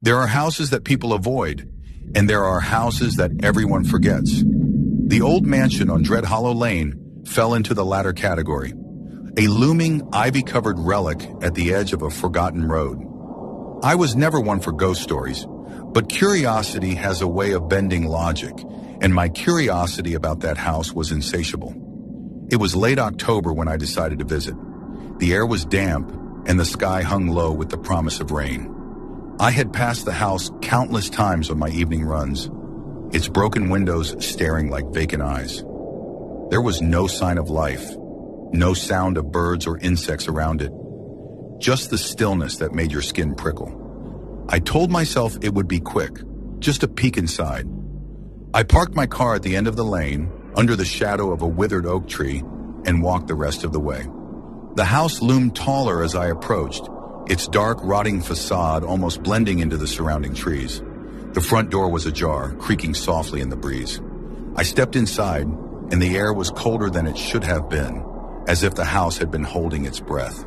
There are houses that people avoid, and there are houses that everyone forgets. The old mansion on Dread Hollow Lane fell into the latter category, a looming, ivy-covered relic at the edge of a forgotten road. I was never one for ghost stories, but curiosity has a way of bending logic, and my curiosity about that house was insatiable. It was late October when I decided to visit. The air was damp, and the sky hung low with the promise of rain. I had passed the house countless times on my evening runs, its broken windows staring like vacant eyes. There was no sign of life, no sound of birds or insects around it, just the stillness that made your skin prickle. I told myself it would be quick, just a peek inside. I parked my car at the end of the lane, under the shadow of a withered oak tree, and walked the rest of the way. The house loomed taller as I approached, its dark, rotting facade almost blending into the surrounding trees. The front door was ajar, creaking softly in the breeze. I stepped inside, and the air was colder than it should have been, as if the house had been holding its breath.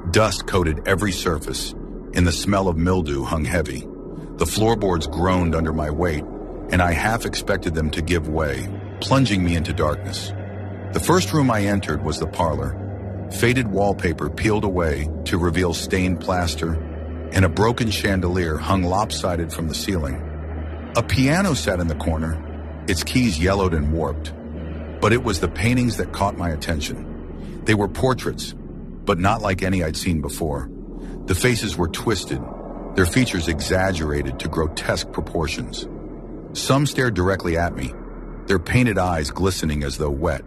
Dust coated every surface, and the smell of mildew hung heavy. The floorboards groaned under my weight, and I half expected them to give way, plunging me into darkness. The first room I entered was the parlor. Faded wallpaper peeled away to reveal stained plaster, and a broken chandelier hung lopsided from the ceiling. A piano sat in the corner, its keys yellowed and warped. But it was the paintings that caught my attention. They were portraits, but not like any I'd seen before. The faces were twisted, their features exaggerated to grotesque proportions. Some stared directly at me, their painted eyes glistening as though wet.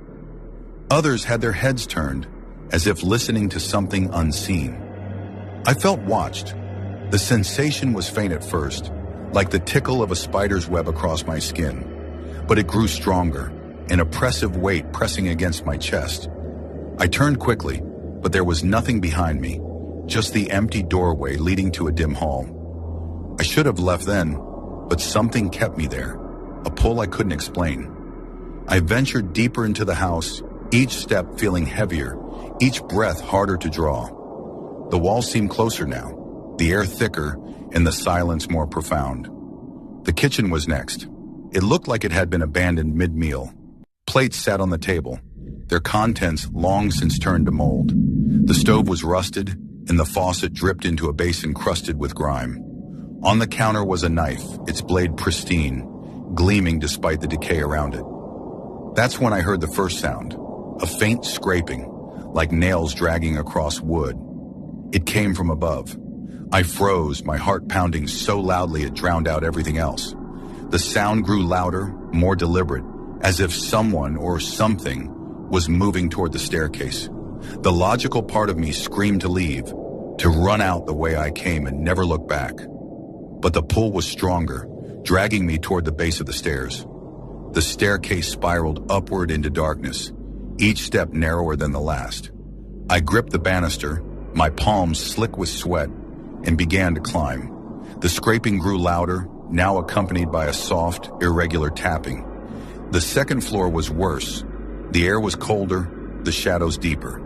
Others had their heads turned, as if listening to something unseen. I felt watched. The sensation was faint at first, like the tickle of a spider's web across my skin. But it grew stronger, an oppressive weight pressing against my chest. I turned quickly, but there was nothing behind me, just the empty doorway leading to a dim hall. I should have left then, but something kept me there, a pull I couldn't explain. I ventured deeper into the house, each step feeling heavier, each breath harder to draw. The walls seemed closer now, the air thicker and the silence more profound. The kitchen was next. It looked like it had been abandoned mid-meal. Plates sat on the table, their contents long since turned to mold. The stove was rusted, and the faucet dripped into a basin crusted with grime. On the counter was a knife, its blade pristine, gleaming despite the decay around it. That's when I heard the first sound, a faint scraping, like nails dragging across wood. It came from above. I froze, my heart pounding so loudly it drowned out everything else. The sound grew louder, more deliberate, as if someone or something was moving toward the staircase. The logical part of me screamed to leave, to run out the way I came and never look back. But the pull was stronger, dragging me toward the base of the stairs. The staircase spiraled upward into darkness, each step narrower than the last. I gripped the banister, my palms slick with sweat, and began to climb. The scraping grew louder, now accompanied by a soft, irregular tapping. The second floor was worse. The air was colder, the shadows deeper.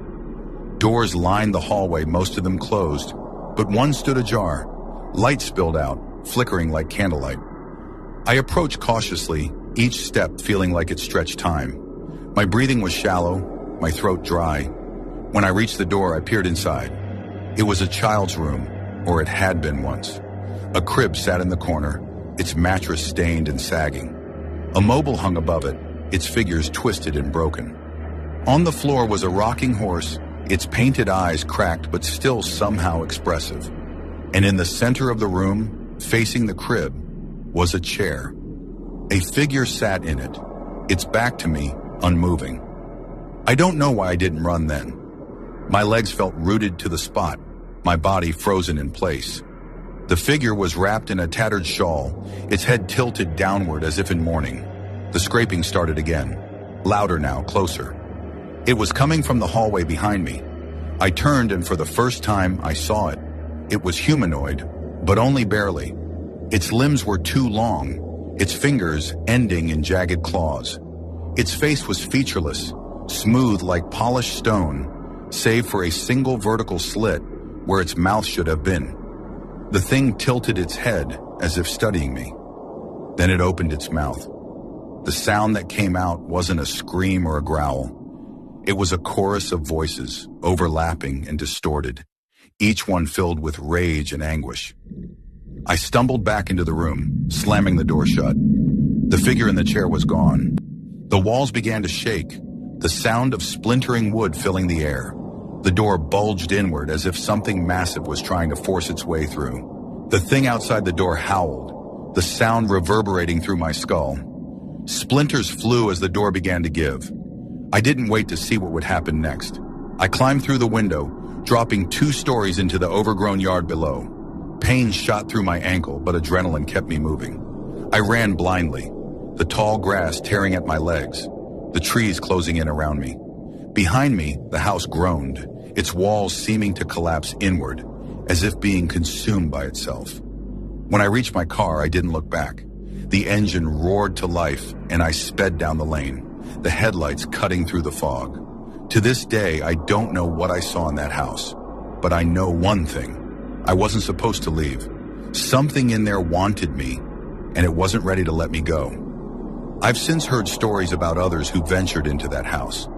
Doors lined the hallway, most of them closed, but one stood ajar. Light spilled out, flickering like candlelight. I approached cautiously, each step feeling like it stretched time. My breathing was shallow, my throat dry. When I reached the door, I peered inside. It was a child's room, or it had been once. A crib sat in the corner, its mattress stained and sagging. A mobile hung above it, its figures twisted and broken. On the floor was a rocking horse, its painted eyes cracked but still somehow expressive. And in the center of the room, facing the crib, was a chair. A figure sat in it, its back to me, unmoving. I don't know why I didn't run then. My legs felt rooted to the spot, my body frozen in place. The figure was wrapped in a tattered shawl, its head tilted downward as if in mourning. The scraping started again, louder now, closer. It was coming from the hallway behind me. I turned, and for the first time I saw it. It was humanoid, but only barely. Its limbs were too long, its fingers ending in jagged claws. Its face was featureless, smooth like polished stone, save for a single vertical slit where its mouth should have been. The thing tilted its head as if studying me. Then it opened its mouth. The sound that came out wasn't a scream or a growl. It was a chorus of voices, overlapping and distorted, each one filled with rage and anguish. I stumbled back into the room, slamming the door shut. The figure in the chair was gone. The walls began to shake, the sound of splintering wood filling the air. The door bulged inward as if something massive was trying to force its way through. The thing outside the door howled, the sound reverberating through my skull. Splinters flew as the door began to give. I didn't wait to see what would happen next. I climbed through the window, dropping 2 stories into the overgrown yard below. Pain shot through my ankle, but adrenaline kept me moving. I ran blindly, the tall grass tearing at my legs, the trees closing in around me. Behind me, the house groaned, its walls seeming to collapse inward, as if being consumed by itself. When I reached my car, I didn't look back. The engine roared to life, and I sped down the lane, the headlights cutting through the fog. To this day, I don't know what I saw in that house, but I know one thing. I wasn't supposed to leave. Something in there wanted me, and it wasn't ready to let me go. I've since heard stories about others who ventured into that house.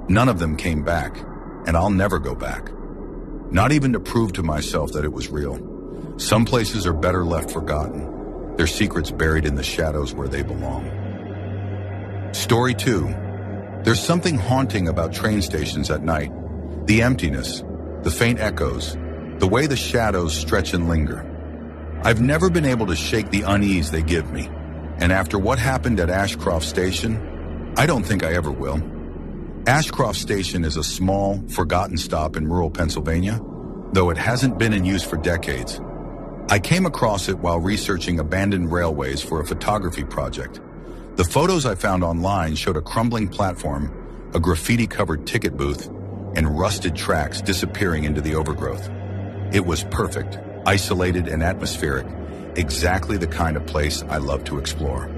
None of them came back, and I'll never go back. Not even to prove to myself that it was real. Some places are better left forgotten, their secrets buried in the shadows where they belong. Story 2. There's something haunting about train stations at night. The emptiness, the faint echoes, the way the shadows stretch and linger. I've never been able to shake the unease they give me, and after what happened at Ashcroft Station, I don't think I ever will. Ashcroft Station is a small, forgotten stop in rural Pennsylvania, though it hasn't been in use for decades. I came across it while researching abandoned railways for a photography project. The photos I found online showed a crumbling platform, a graffiti-covered ticket booth, and rusted tracks disappearing into the overgrowth. It was perfect, isolated and atmospheric, exactly the kind of place I love to explore.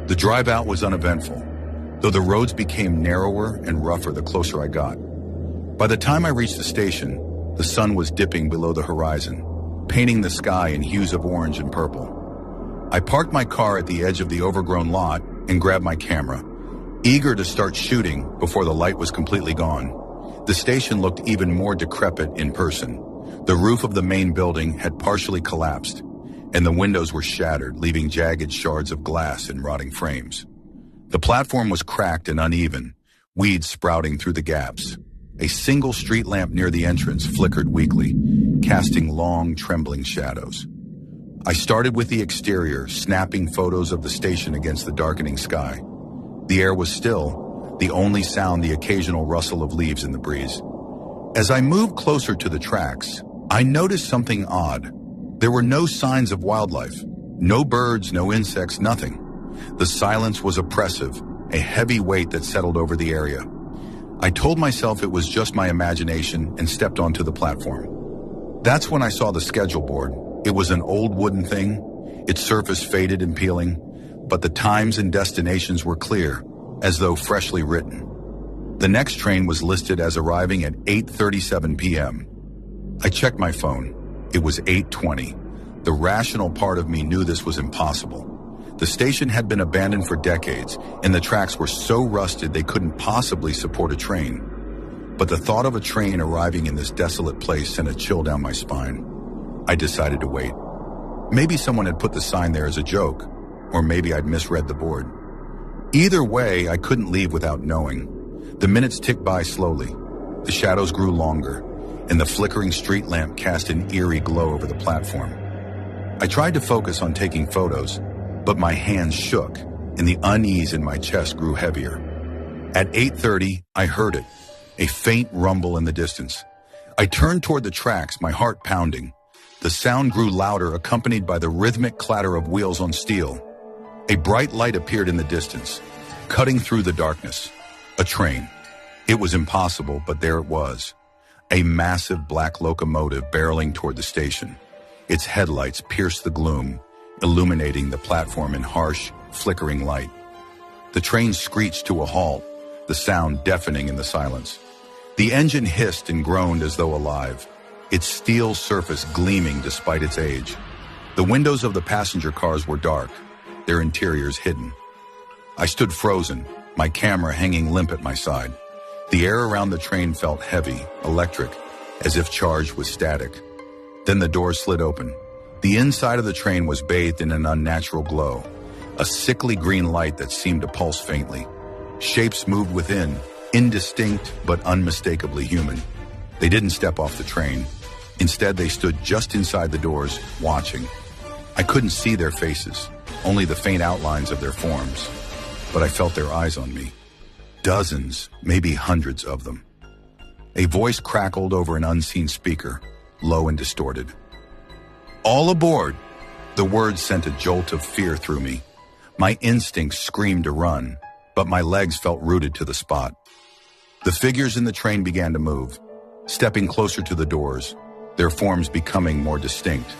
The drive out was uneventful, though the roads became narrower and rougher the closer I got. By the time I reached the station, the sun was dipping below the horizon, painting the sky in hues of orange and purple. I parked my car at the edge of the overgrown lot and grabbed my camera, eager to start shooting before the light was completely gone. The station looked even more decrepit in person. The roof of the main building had partially collapsed, and the windows were shattered, leaving jagged shards of glass and rotting frames. The platform was cracked and uneven, weeds sprouting through the gaps. A single street lamp near the entrance flickered weakly, casting long, trembling shadows. I started with the exterior, snapping photos of the station against the darkening sky. The air was still, the only sound the occasional rustle of leaves in the breeze. As I moved closer to the tracks, I noticed something odd. There were no signs of wildlife. No birds, no insects, nothing. The silence was oppressive, a heavy weight that settled over the area. I told myself it was just my imagination and stepped onto the platform. That's when I saw the schedule board. It was an old wooden thing, its surface faded and peeling, but the times and destinations were clear, as though freshly written. The next train was listed as arriving at 8:37 p.m. I checked my phone. It was 8:20. The rational part of me knew this was impossible. The station had been abandoned for decades, and the tracks were so rusted they couldn't possibly support a train. But the thought of a train arriving in this desolate place sent a chill down my spine. I decided to wait. Maybe someone had put the sign there as a joke, or maybe I'd misread the board. Either way, I couldn't leave without knowing. The minutes ticked by slowly. The shadows grew longer, and the flickering street lamp cast an eerie glow over the platform. I tried to focus on taking photos, but my hands shook, and the unease in my chest grew heavier. At 8:30, I heard it, a faint rumble in the distance. I turned toward the tracks, my heart pounding. The sound grew louder, accompanied by the rhythmic clatter of wheels on steel. A bright light appeared in the distance, cutting through the darkness. A train. It was impossible, but there it was. A massive black locomotive barreling toward the station. Its headlights pierced the gloom, illuminating the platform in harsh, flickering light. The train screeched to a halt, the sound deafening in the silence. The engine hissed and groaned as though alive. its steel surface gleaming despite its age. The windows of the passenger cars were dark, their interiors hidden. I stood frozen, my camera hanging limp at my side. The air around the train felt heavy, electric, as if charged with static. Then the doors slid open. The inside of the train was bathed in an unnatural glow, a sickly green light that seemed to pulse faintly. Shapes moved within, indistinct but unmistakably human. They didn't step off the train. Instead, they stood just inside the doors, watching. I couldn't see their faces, only the faint outlines of their forms. But I felt their eyes on me. Dozens, maybe hundreds of them. A voice crackled over an unseen speaker, low and distorted. "All aboard!" The words sent a jolt of fear through me. My instincts screamed to run, but my legs felt rooted to the spot. The figures in the train began to move, stepping closer to the doors, their forms becoming more distinct.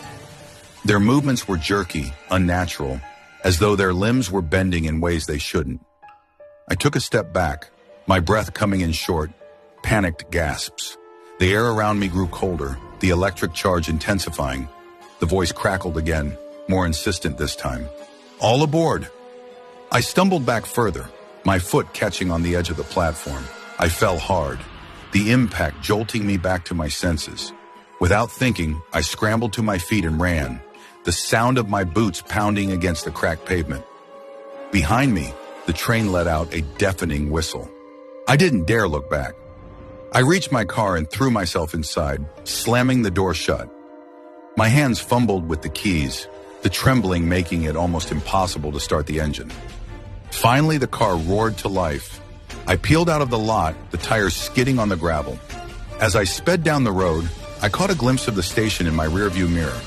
Their movements were jerky, unnatural, as though their limbs were bending in ways they shouldn't. I took a step back, my breath coming in short, panicked gasps. The air around me grew colder, the electric charge intensifying. The voice crackled again, more insistent this time. "All aboard!" I stumbled back further, my foot catching on the edge of the platform. I fell hard, the impact jolting me back to my senses. Without thinking, I scrambled to my feet and ran, the sound of my boots pounding against the cracked pavement. Behind me, the train let out a deafening whistle. I didn't dare look back. I reached my car and threw myself inside, slamming the door shut. My hands fumbled with the keys, the trembling making it almost impossible to start the engine. Finally, the car roared to life. I peeled out of the lot, the tires skidding on the gravel. As I sped down the road, I caught a glimpse of the station in my rearview mirror.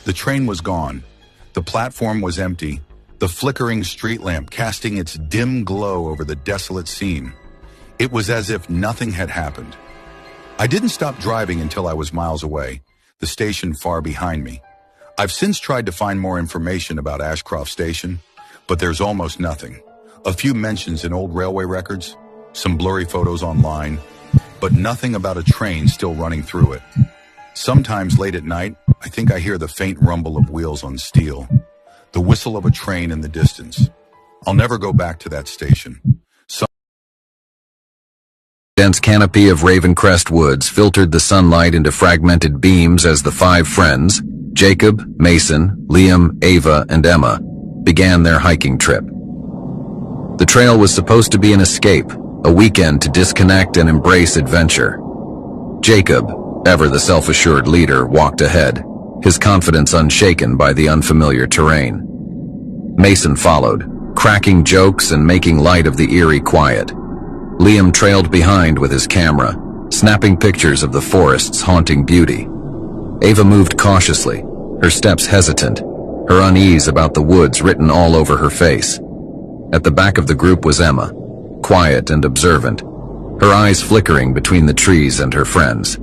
The train was gone. The platform was empty, the flickering street lamp casting its dim glow over the desolate scene. It was as if nothing had happened. I didn't stop driving until I was miles away, the station far behind me. I've since tried to find more information about Ashcroft Station, but there's almost nothing. A few mentions in old railway records, some blurry photos online, but nothing about a train still running through it. Sometimes late at night, I think I hear the faint rumble of wheels on steel, the whistle of a train in the distance. I'll never go back to that station. Dense canopy of Ravencrest Woods filtered the sunlight into fragmented beams as the five friends, Jacob, Mason, Liam, Ava, and Emma, began their hiking trip. The trail was supposed to be an escape, a weekend to disconnect and embrace adventure. Jacob, ever the self-assured leader, walked ahead, his confidence unshaken by the unfamiliar terrain. Mason followed, cracking jokes and making light of the eerie quiet. Liam trailed behind with his camera, snapping pictures of the forest's haunting beauty. Ava moved cautiously, her steps hesitant, her unease about the woods written all over her face. At the back of the group was Emma, quiet and observant, her eyes flickering between the trees and her friends.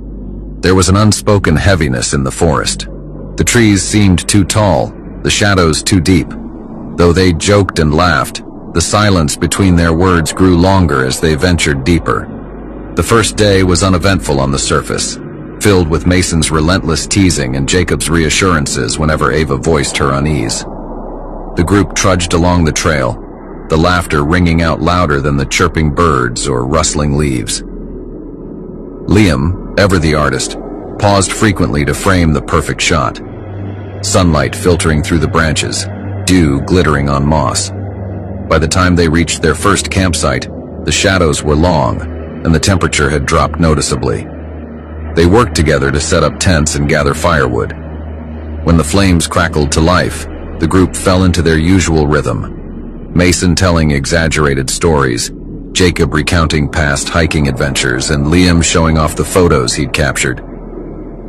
There was an unspoken heaviness in the forest. The trees seemed too tall, the shadows too deep. Though they joked and laughed, the silence between their words grew longer as they ventured deeper. The first day was uneventful on the surface, filled with Mason's relentless teasing and Jacob's reassurances whenever Ava voiced her unease. The group trudged along the trail, the laughter ringing out louder than the chirping birds or rustling leaves. Liam, ever the artist, paused frequently to frame the perfect shot. Sunlight filtering through the branches, dew glittering on moss. By the time they reached their first campsite, the shadows were long, and the temperature had dropped noticeably. They worked together to set up tents and gather firewood. When the flames crackled to life, the group fell into their usual rhythm. Mason telling exaggerated stories, Jacob recounting past hiking adventures, and Liam showing off the photos he'd captured.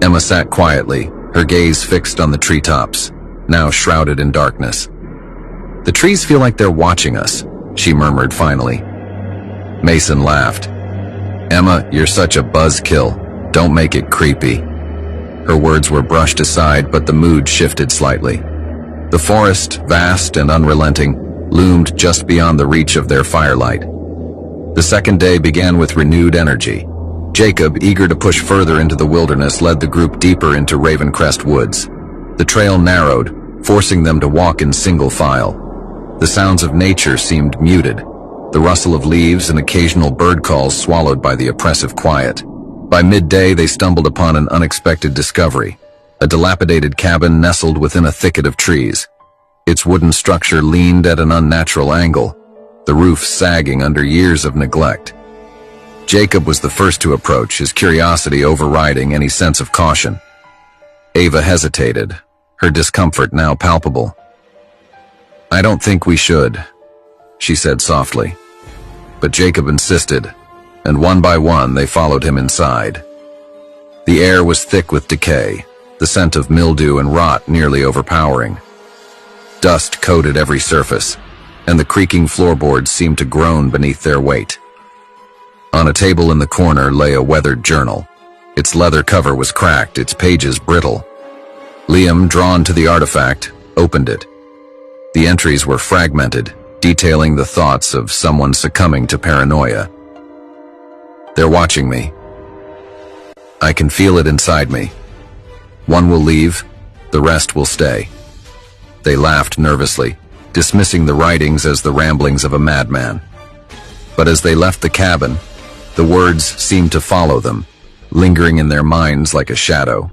Emma sat quietly, her gaze fixed on the treetops, now shrouded in darkness. "The trees feel like they're watching us," she murmured finally. Mason laughed. "Emma, you're such a buzzkill. Don't make it creepy." Her words were brushed aside, but the mood shifted slightly. The forest, vast and unrelenting, loomed just beyond the reach of their firelight. The second day began with renewed energy. Jacob, eager to push further into the wilderness, led the group deeper into Ravencrest Woods. The trail narrowed, forcing them to walk in single file. The sounds of nature seemed muted, the rustle of leaves and occasional bird calls swallowed by the oppressive quiet. By midday, they stumbled upon an unexpected discovery, a dilapidated cabin nestled within a thicket of trees. Its wooden structure leaned at an unnatural angle, the roof sagging under years of neglect. Jacob was the first to approach, his curiosity overriding any sense of caution. Ava hesitated, her discomfort now palpable. "I don't think we should," she said softly. But Jacob insisted, and one by one they followed him inside. The air was thick with decay, the scent of mildew and rot nearly overpowering. Dust coated every surface, and the creaking floorboards seemed to groan beneath their weight. On a table in the corner lay a weathered journal. Its leather cover was cracked, its pages brittle. Liam, drawn to the artifact, opened it. The entries were fragmented, detailing the thoughts of someone succumbing to paranoia. "They're watching me. I can feel it inside me. One will leave, the rest will stay." They laughed nervously, dismissing the writings as the ramblings of a madman. But as they left the cabin, the words seemed to follow them, lingering in their minds like a shadow.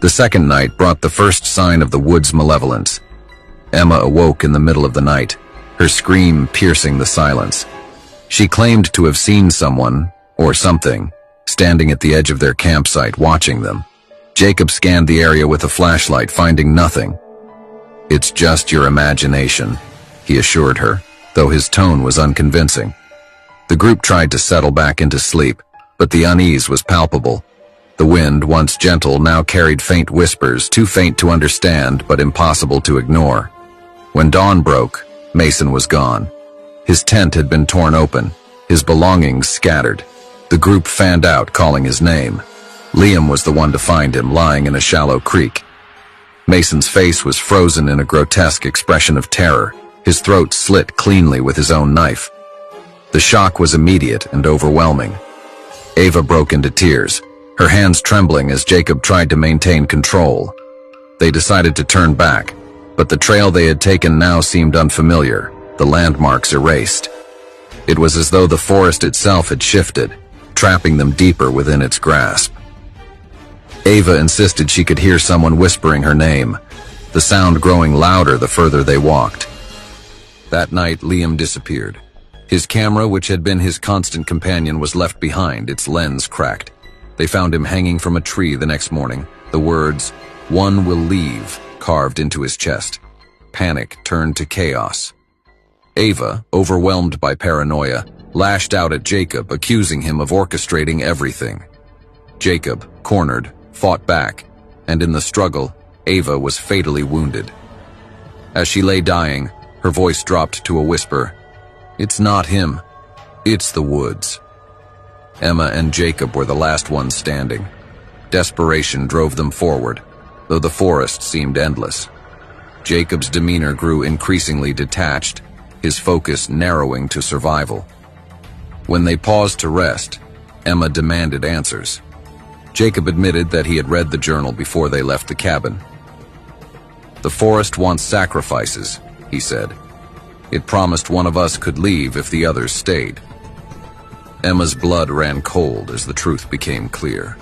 The second night brought the first sign of the wood's malevolence. Emma awoke in the middle of the night, her scream piercing the silence. She claimed to have seen someone, or something, standing at the edge of their campsite watching them. Jacob scanned the area with a flashlight, finding nothing. "It's just your imagination," he assured her, though his tone was unconvincing. The group tried to settle back into sleep, but the unease was palpable. The wind, once gentle, now carried faint whispers, too faint to understand but impossible to ignore. When dawn broke, Mason was gone. His tent had been torn open, his belongings scattered. The group fanned out, calling his name. Liam was the one to find him, lying in a shallow creek. Mason's face was frozen in a grotesque expression of terror, his throat slit cleanly with his own knife. The shock was immediate and overwhelming. Ava broke into tears, her hands trembling as Jacob tried to maintain control. They decided to turn back, but the trail they had taken now seemed unfamiliar, the landmarks erased. It was as though the forest itself had shifted, trapping them deeper within its grasp. Ava insisted she could hear someone whispering her name, the sound growing louder the further they walked. That night, Liam disappeared. His camera, which had been his constant companion, was left behind, its lens cracked. They found him hanging from a tree the next morning, the words, "One will leave," carved into his chest. Panic turned to chaos. Ava, overwhelmed by paranoia, lashed out at Jacob, accusing him of orchestrating everything. Jacob, cornered, fought back, and in the struggle, Ava was fatally wounded. As she lay dying, her voice dropped to a whisper, "It's not him, it's the woods." Emma and Jacob were the last ones standing. Desperation drove them forward, though the forest seemed endless. Jacob's demeanor grew increasingly detached, his focus narrowing to survival. When they paused to rest, Emma demanded answers. Jacob admitted that he had read the journal before they left the cabin. "The forest wants sacrifices," he said. "It promised one of us could leave if the others stayed." Emma's blood ran cold as the truth became clear.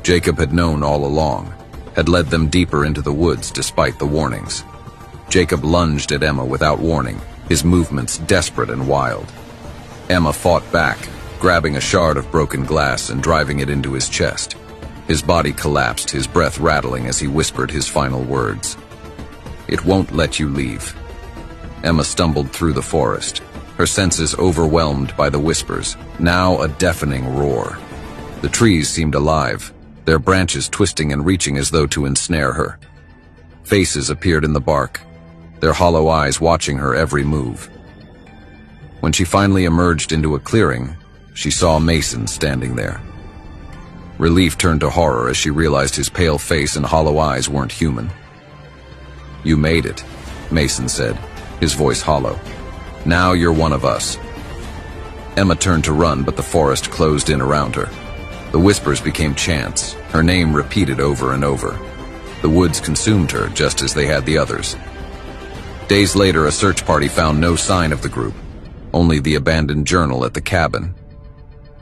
Jacob had known all along, had led them deeper into the woods despite the warnings. Jacob lunged at Emma without warning, his movements desperate and wild. Emma fought back, grabbing a shard of broken glass and driving it into his chest. His body collapsed, his breath rattling as he whispered his final words. "It won't let you leave." Emma stumbled through the forest, her senses overwhelmed by the whispers, now a deafening roar. The trees seemed alive, their branches twisting and reaching as though to ensnare her. Faces appeared in the bark, their hollow eyes watching her every move. When she finally emerged into a clearing, she saw Mason standing there. Relief turned to horror as she realized his pale face and hollow eyes weren't human. "You made it," Mason said, his voice hollow. "Now you're one of us." Emma turned to run, but the forest closed in around her. The whispers became chants, her name repeated over and over. The woods consumed her just as they had the others. Days later, a search party found no sign of the group, only the abandoned journal at the cabin.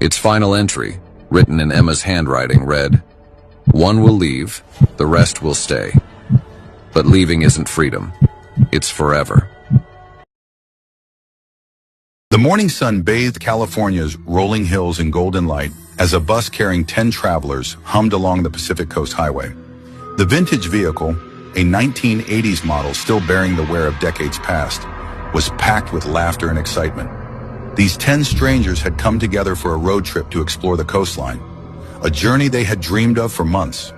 Its final entry, written in Emma's handwriting, read, "One will leave, the rest will stay. But leaving isn't freedom, it's forever." The morning sun bathed California's rolling hills in golden light as a bus carrying 10 travelers hummed along the Pacific Coast Highway. The vintage vehicle, a 1980s model still bearing the wear of decades past, was packed with laughter and excitement. These 10 strangers had come together for a road trip to explore the coastline, a journey they had dreamed of for months.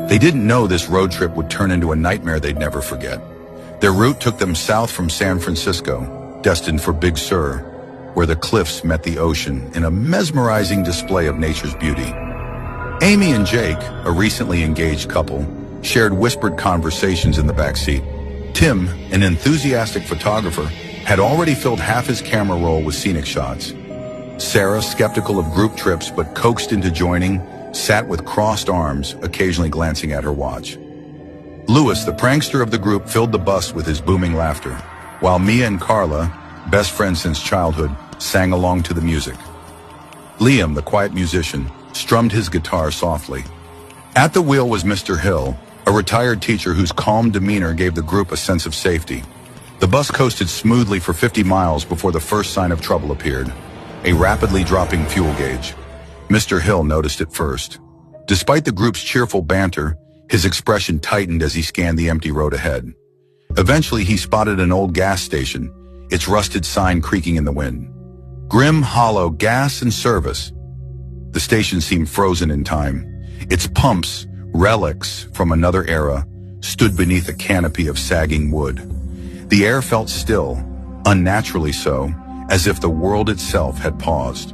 They didn't know this road trip would turn into a nightmare they'd never forget. Their route took them south from San Francisco, destined for Big Sur, where the cliffs met the ocean in a mesmerizing display of nature's beauty. Amy and Jake, a recently engaged couple, shared whispered conversations in the backseat. Tim, an enthusiastic photographer, had already filled half his camera roll with scenic shots. Sarah, skeptical of group trips but coaxed into joining, sat with crossed arms, occasionally glancing at her watch. Louis, the prankster of the group, filled the bus with his booming laughter, while Mia and Carla, best friends since childhood, sang along to the music. Liam, the quiet musician, strummed his guitar softly. At the wheel was Mr. Hill, a retired teacher whose calm demeanor gave the group a sense of safety. The bus coasted smoothly for 50 miles before the first sign of trouble appeared, a rapidly dropping fuel gauge. Mr. Hill noticed it first. Despite the group's cheerful banter, his expression tightened as he scanned the empty road ahead. Eventually, he spotted an old gas station, its rusted sign creaking in the wind. Grim Hollow Gas and Service. The station seemed frozen in time. Its pumps, relics from another era, stood beneath a canopy of sagging wood. The air felt still, unnaturally so, as if the world itself had paused.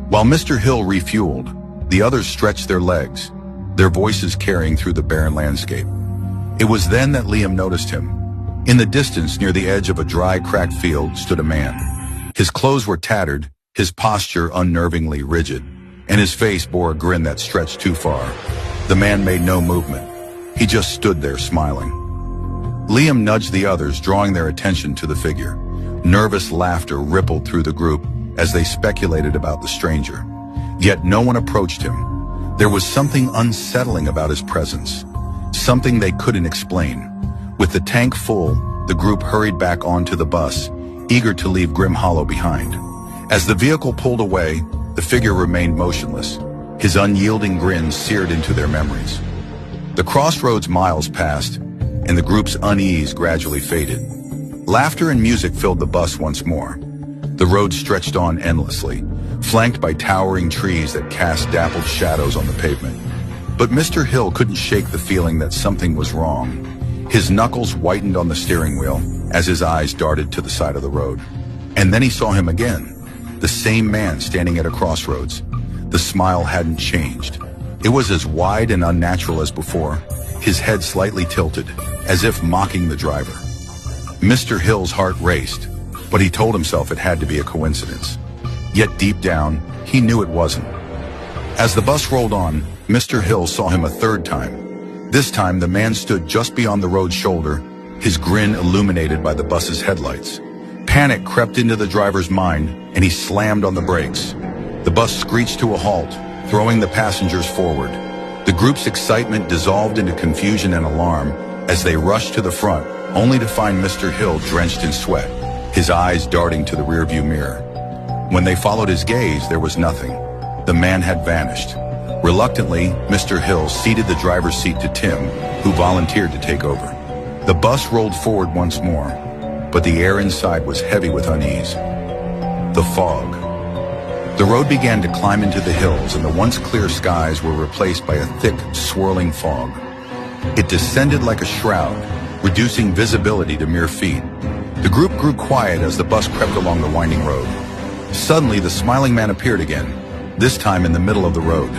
While Mr. Hill refueled, the others stretched their legs, their voices carrying through the barren landscape. It was then that Liam noticed him. In the distance, near the edge of a dry, cracked field, stood a man. His clothes were tattered, his posture unnervingly rigid, and his face bore a grin that stretched too far. The man made no movement. He just stood there, smiling. Liam nudged the others, drawing their attention to the figure. Nervous laughter rippled through the group as they speculated about the stranger. Yet no one approached him. There was something unsettling about his presence, something they couldn't explain. With the tank full, the group hurried back onto the bus, eager to leave Grim Hollow behind. As the vehicle pulled away, the figure remained motionless, his unyielding grin seared into their memories. The crossroads miles passed, and the group's unease gradually faded. Laughter and music filled the bus once more. The road stretched on endlessly, flanked by towering trees that cast dappled shadows on the pavement. But Mr. Hill couldn't shake the feeling that something was wrong. His knuckles whitened on the steering wheel as his eyes darted to the side of the road. And then he saw him again, the same man standing at a crossroads. The smile hadn't changed. It was as wide and unnatural as before, his head slightly tilted, as if mocking the driver. Mr. Hill's heart raced, but he told himself it had to be a coincidence. Yet deep down, he knew it wasn't. As the bus rolled on, Mr. Hill saw him a third time. This time, the man stood just beyond the road's shoulder, his grin illuminated by the bus's headlights. Panic crept into the driver's mind, and he slammed on the brakes. The bus screeched to a halt, throwing the passengers forward. The group's excitement dissolved into confusion and alarm as they rushed to the front, only to find Mr. Hill drenched in sweat, his eyes darting to the rearview mirror. When they followed his gaze, there was nothing. The man had vanished. Reluctantly, Mr. Hill ceded the driver's seat to Tim, who volunteered to take over. The bus rolled forward once more, but the air inside was heavy with unease. The fog. The road began to climb into the hills, and the once clear skies were replaced by a thick, swirling fog. It descended like a shroud, reducing visibility to mere feet. The group grew quiet as the bus crept along the winding road. Suddenly, the smiling man appeared again, this time in the middle of the road.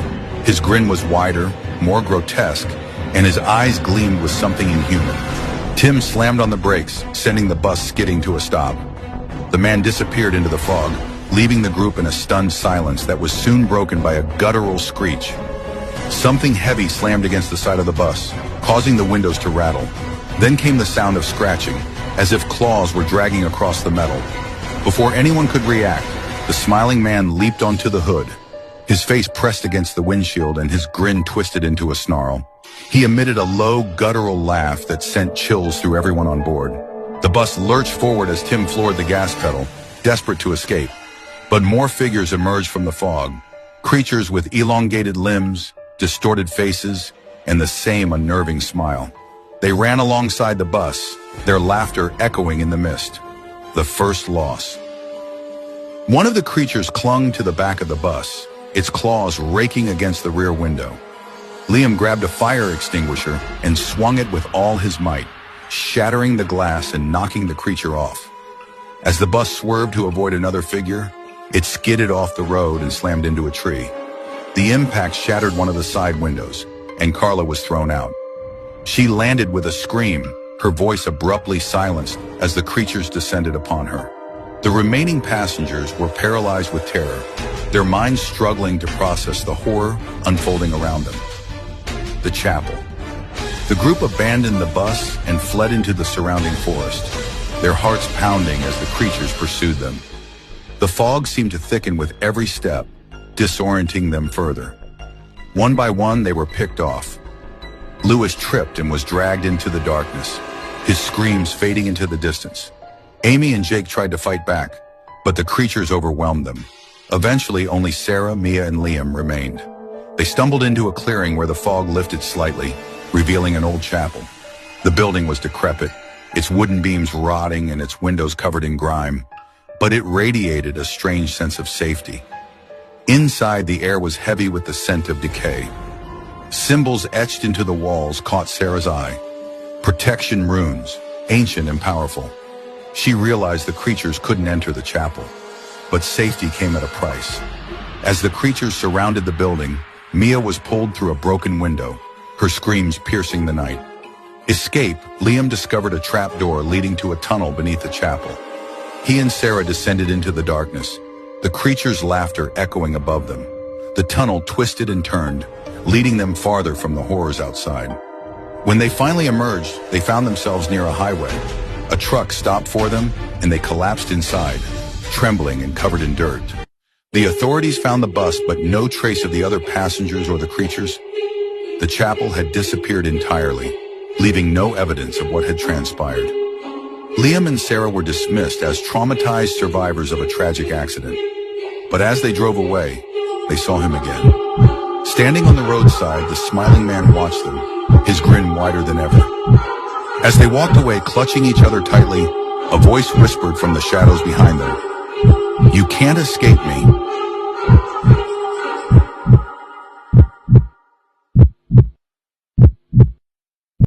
His grin was wider, more grotesque, and his eyes gleamed with something inhuman. Tim slammed on the brakes, sending the bus skidding to a stop. The man disappeared into the fog, leaving the group in a stunned silence that was soon broken by a guttural screech. Something heavy slammed against the side of the bus, causing the windows to rattle. Then came the sound of scratching, as if claws were dragging across the metal. Before anyone could react, the smiling man leaped onto the hood. His face pressed against the windshield and his grin twisted into a snarl. He emitted a low, guttural laugh that sent chills through everyone on board. The bus lurched forward as Tim floored the gas pedal, desperate to escape. But more figures emerged from the fog, creatures with elongated limbs, distorted faces, and the same unnerving smile. They ran alongside the bus, their laughter echoing in the mist. The first loss. One of the creatures clung to the back of the bus, its claws raking against the rear window. Liam grabbed a fire extinguisher and swung it with all his might, shattering the glass and knocking the creature off. As the bus swerved to avoid another figure, it skidded off the road and slammed into a tree. The impact shattered one of the side windows, and Carla was thrown out. She landed with a scream, her voice abruptly silenced as the creatures descended upon her. The remaining passengers were paralyzed with terror, their minds struggling to process the horror unfolding around them. The chapel. The group abandoned the bus and fled into the surrounding forest, their hearts pounding as the creatures pursued them. The fog seemed to thicken with every step, disorienting them further. One by one, they were picked off. Lewis tripped and was dragged into the darkness, his screams fading into the distance. Amy and Jake tried to fight back, but the creatures overwhelmed them. Eventually, only Sarah, Mia, and Liam remained. They stumbled into a clearing where the fog lifted slightly, revealing an old chapel. The building was decrepit, its wooden beams rotting and its windows covered in grime, but it radiated a strange sense of safety. Inside, the air was heavy with the scent of decay. Symbols etched into the walls caught Sarah's eye. Protection runes, ancient and powerful. She realized the creatures couldn't enter the chapel, but safety came at a price. As the creatures surrounded the building, Mia was pulled through a broken window, her screams piercing the night. Escape, Liam discovered a trapdoor leading to a tunnel beneath the chapel. He and Sarah descended into the darkness, the creatures' laughter echoing above them. The tunnel twisted and turned, leading them farther from the horrors outside. When they finally emerged, they found themselves near a highway. A truck stopped for them, and they collapsed inside, trembling and covered in dirt. The authorities found the bus, but no trace of the other passengers or the creatures. The chapel had disappeared entirely, leaving no evidence of what had transpired. Liam and Sarah were dismissed as traumatized survivors of a tragic accident. But as they drove away, they saw him again. Standing on the roadside, the smiling man watched them, his grin wider than ever. As they walked away, clutching each other tightly, a voice whispered from the shadows behind them, "You can't escape me.